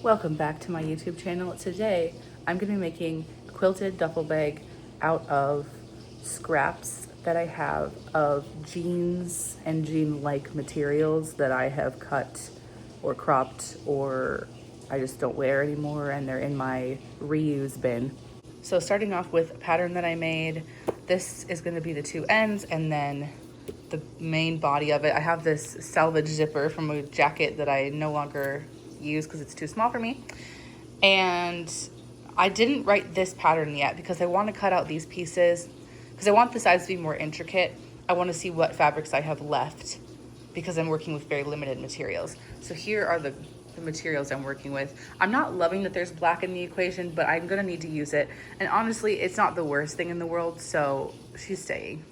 Welcome back to my YouTube channel. Today, I'm going to be making a quilted duffel bag out of scraps that I have of jeans and jean-like materials that I have cut or cropped or I just don't wear anymore, and they're in my reuse bin. So starting off with a pattern that I made, this is going to be the two ends and then the main body of it. I have this salvage zipper from a jacket that I no longer use because it's too small for me. And I didn't write this pattern yet because I want to cut out these pieces because I want the sides to be more intricate. I want to see what fabrics I have left because I'm working with very limited materials. So here are the materials I'm working with. I'm not loving that there's black in the equation, but I'm gonna need to use it. And honestly, it's not the worst thing in the world, so she's staying.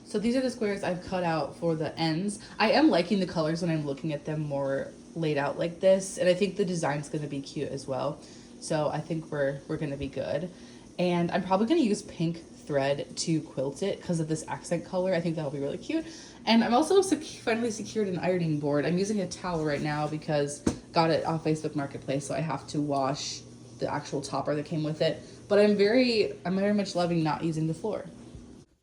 So these are the squares I've cut out for the ends. I am liking the colors when I'm looking at them more laid out like this, and I think the design's gonna be cute as well. So I think we're gonna be good. And I'm probably gonna use pink thread to quilt it because of this accent color. I think that'll be really cute. And I'm also finally secured an ironing board. I'm using a towel right now because got it off Facebook Marketplace, so I have to wash the actual topper that came with it. But I'm very much loving not using the floor.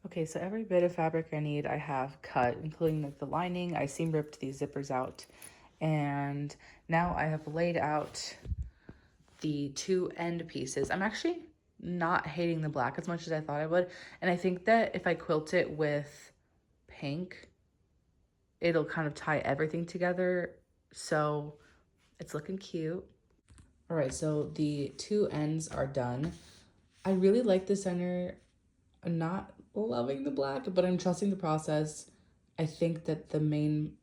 Okay, so every bit of fabric I need I have cut, including like the lining. I seam ripped these zippers out. And now I have laid out the two end pieces. I'm actually not hating the black as much as I thought I would. And I think that if I quilt it with pink, it'll kind of tie everything together. So it's looking cute. All right, so the two ends are done. I really like the center. I'm not loving the black, but I'm trusting the process. I think that the main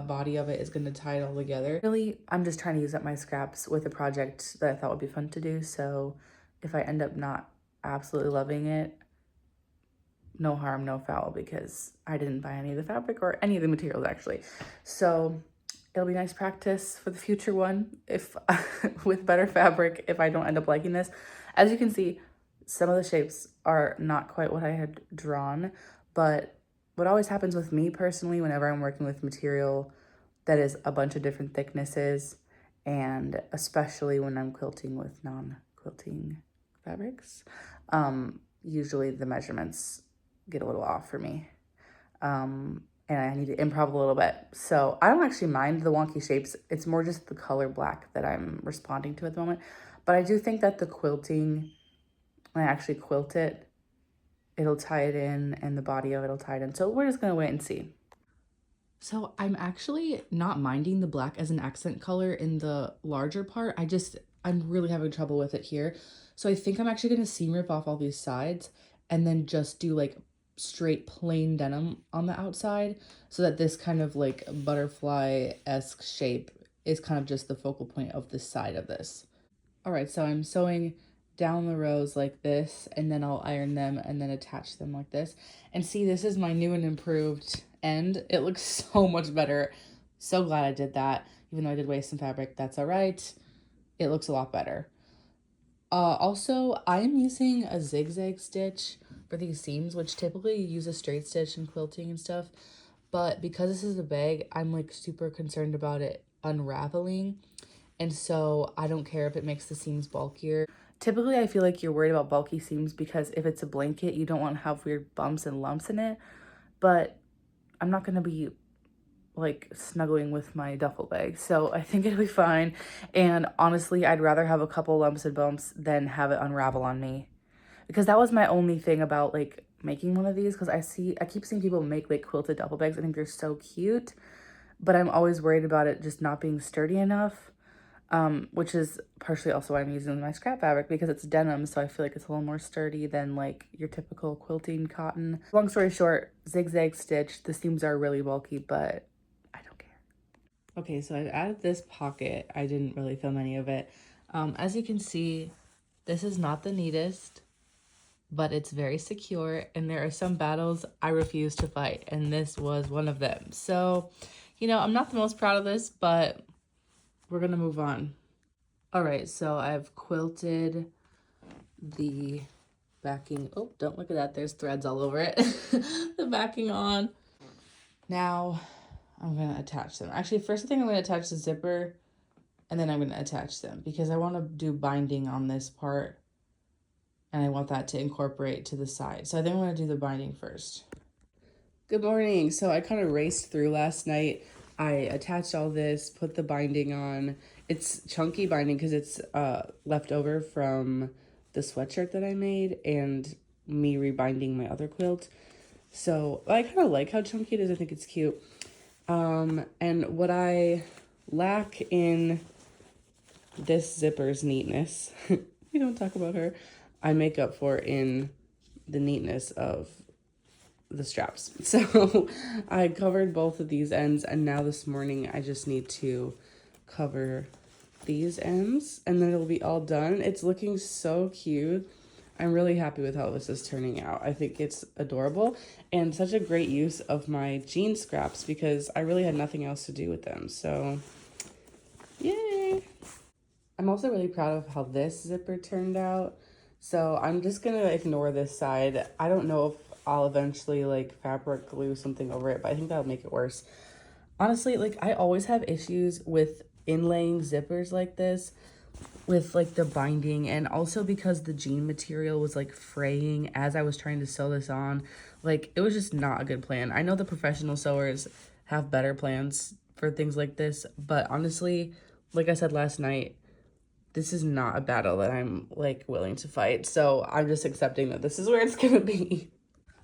body of it is going to tie it all together. Really, I'm just trying to use up my scraps with a project that I thought would be fun to do. So if I end up not absolutely loving it, no harm, no foul, because I didn't buy any of the fabric or any of the materials actually. So it'll be nice practice for the future one if with better fabric if I don't end up liking this. As you can see, some of the shapes are not quite what I had drawn, but what always happens with me personally whenever I'm working with material that is a bunch of different thicknesses, and especially when I'm quilting with non-quilting fabrics, usually the measurements get a little off for me. And I need to improv a little bit. So I don't actually mind the wonky shapes. It's more just the color black that I'm responding to at the moment. But I do think that the quilting, when I actually quilt it, it'll tie it in and the body of it'll tie it in. So we're just gonna wait and see. So I'm actually not minding the black as an accent color in the larger part. I'm really having trouble with it here. So I think I'm actually gonna seam rip off all these sides and then just do like straight plain denim on the outside so that this kind of like butterfly-esque shape is kind of just the focal point of the side of this. All right, so I'm sewing down the rows like this, and then I'll iron them and then attach them like this. And see, this is my new and improved end. It looks so much better. So glad I did that. Even though I did waste some fabric, that's all right. It looks a lot better. Also, I am using a zigzag stitch for these seams, which typically you use a straight stitch in quilting and stuff. But because this is a bag, I'm like super concerned about it unraveling. And so I don't care if it makes the seams bulkier. Typically, I feel like you're worried about bulky seams because if it's a blanket, you don't want to have weird bumps and lumps in it. But I'm not going to be like snuggling with my duffel bag. So I think it'll be fine. And honestly, I'd rather have a couple lumps and bumps than have it unravel on me. Because that was my only thing about like making one of these, because I keep seeing people make like quilted duffel bags. I think they're so cute, but I'm always worried about it just not being sturdy enough. Which is partially also why I'm using my scrap fabric, because it's denim, so I feel like it's a little more sturdy than like your typical quilting cotton. Long story short, zigzag stitch. The seams are really bulky, but I don't care. Okay, so I've added this pocket. I didn't really film any of it. As you can see, this is not the neatest, but it's very secure, and there are some battles I refuse to fight, and this was one of them. So, you know, I'm not the most proud of this, but we're gonna move on. All right, so I've quilted the backing. Oh, don't look at that. There's threads all over it. The backing on. Now I'm gonna attach them. Actually, first thing I'm gonna attach the zipper and then I'm going to attach them because I want to do binding on this part and I want that to incorporate to the side. So I think I'm going to do the binding first. Good morning. So I kind of raced through last night. I attached all this, put the binding on. It's chunky binding because it's left over from the sweatshirt that I made and me rebinding my other quilt. So I kind of like how chunky it is. I think it's cute. And what I lack in this zipper's neatness, we don't talk about her, I make up for in the neatness of the straps. So I covered both of these ends, and now this morning I just need to cover these ends and then it'll be all done. It's looking so cute. I'm really happy with how this is turning out. I think it's adorable and such a great use of my jean scraps because I really had nothing else to do with them. So yay. I'm also really proud of how this zipper turned out. So I'm just gonna ignore this side. I don't know if I'll eventually like fabric glue something over it, but I think that'll make it worse. Honestly, like I always have issues with inlaying zippers like this with like the binding, and also because the jean material was like fraying as I was trying to sew this on. Like it was just not a good plan. I know the professional sewers have better plans for things like this, but honestly, like I said last night, this is not a battle that I'm like willing to fight. So I'm just accepting that this is where it's gonna be.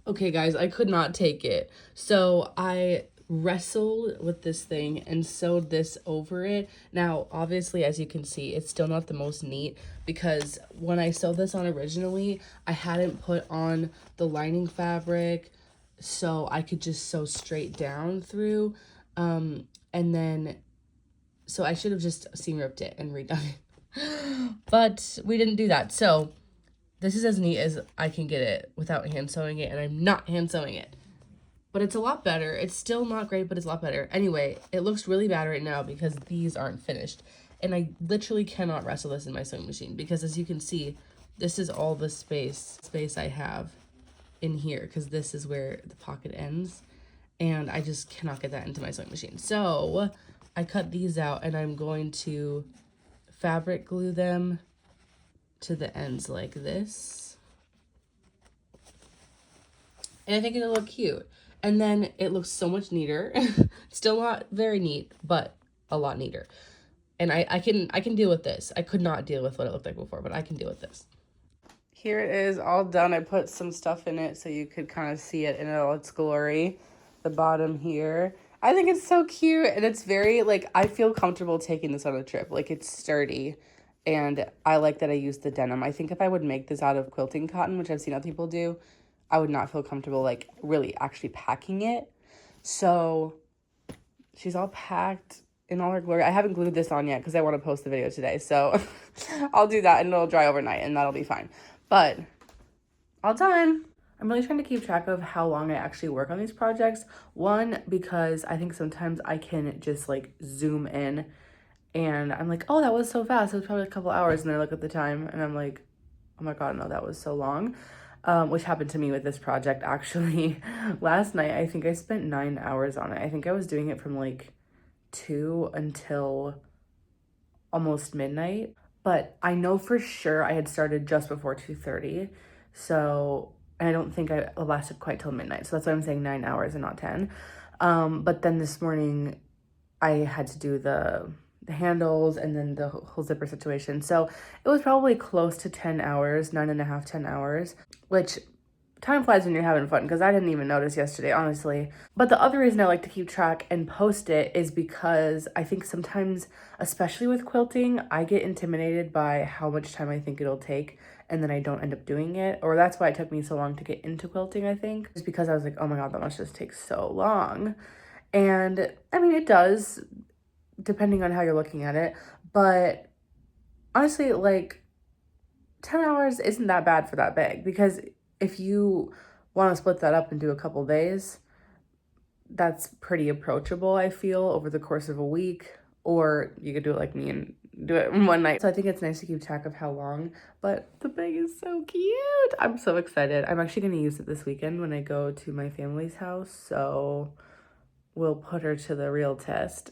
Okay, guys, I could not take it. So I wrestled with this thing and sewed this over it. Now, obviously, as you can see, it's still not the most neat because when I sewed this on originally, I hadn't put on the lining fabric so I could just sew straight down through. And then, so I should have just seam ripped it and redone it. But we didn't do that. So this is as neat as I can get it without hand sewing it, and I'm not hand sewing it. But it's a lot better. It's still not great, but it's a lot better. Anyway, it looks really bad right now because these aren't finished. And I literally cannot wrestle this in my sewing machine because as you can see, this is all the space I have in here because this is where the pocket ends. And I just cannot get that into my sewing machine. So I cut these out and I'm going to fabric glue them to the ends like this. And I think it'll look cute. And then it looks so much neater. Still not very neat, but a lot neater. And I can deal with this. I could not deal with what it looked like before, but I can deal with this. Here it is all done. I put some stuff in it so you could kind of see it in all its glory. The bottom here. I think it's so cute and it's very like, I feel comfortable taking this on a trip. Like it's sturdy. And I like that I used the denim. I think if I would make this out of quilting cotton, which I've seen other people do, I would not feel comfortable like really actually packing it. So she's all packed in all her glory. I haven't glued this on yet because I want to post the video today. So I'll do that and it'll dry overnight and that'll be fine. But all done. I'm really trying to keep track of how long I actually work on these projects. One, because I think sometimes I can just like zoom in and I'm like, oh, that was so fast. It was probably a couple hours. And I look at the time and I'm like, oh my God, no, that was so long. Which happened to me with this project actually. Last night, I think I spent 9 hours on it. I think I was doing it from like 2 until almost midnight. But I know for sure I had started just before 2:30. So, and I don't think I lasted quite till midnight. So that's why I'm saying 9 hours and not 10. But then this morning, I had to do the handles and then the whole zipper situation. So it was probably close to 10 hours, 9.5, 10 hours, which time flies when you're having fun because I didn't even notice yesterday, honestly. But the other reason I like to keep track and post it is because I think sometimes, especially with quilting, I get intimidated by how much time I think it'll take and then I don't end up doing it. Or that's why it took me so long to get into quilting, I think. Just because I was like, oh my God, that must just take so long. And I mean, it does, depending on how you're looking at it. But honestly, like 10 hours isn't that bad for that bag because if you want to split that up and do a couple days, that's pretty approachable, I feel, over the course of a week. Or you could do it like me and do it in one night. So I think it's nice to keep track of how long, but the bag is so cute. I'm so excited. I'm actually going to use it this weekend when I go to my family's house. So we'll put her to the real test.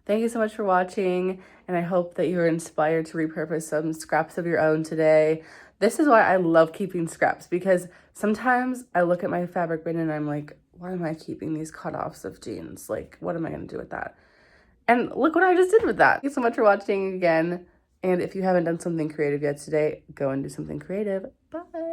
Thank you so much for watching, and I hope that you were inspired to repurpose some scraps of your own today. This is why I love keeping scraps, because sometimes I look at my fabric bin and I'm like, why am I keeping these cutoffs of jeans? Like, what am I going to do with that? And look what I just did with that. Thank you so much for watching again. And if you haven't done something creative yet today, go and do something creative. Bye.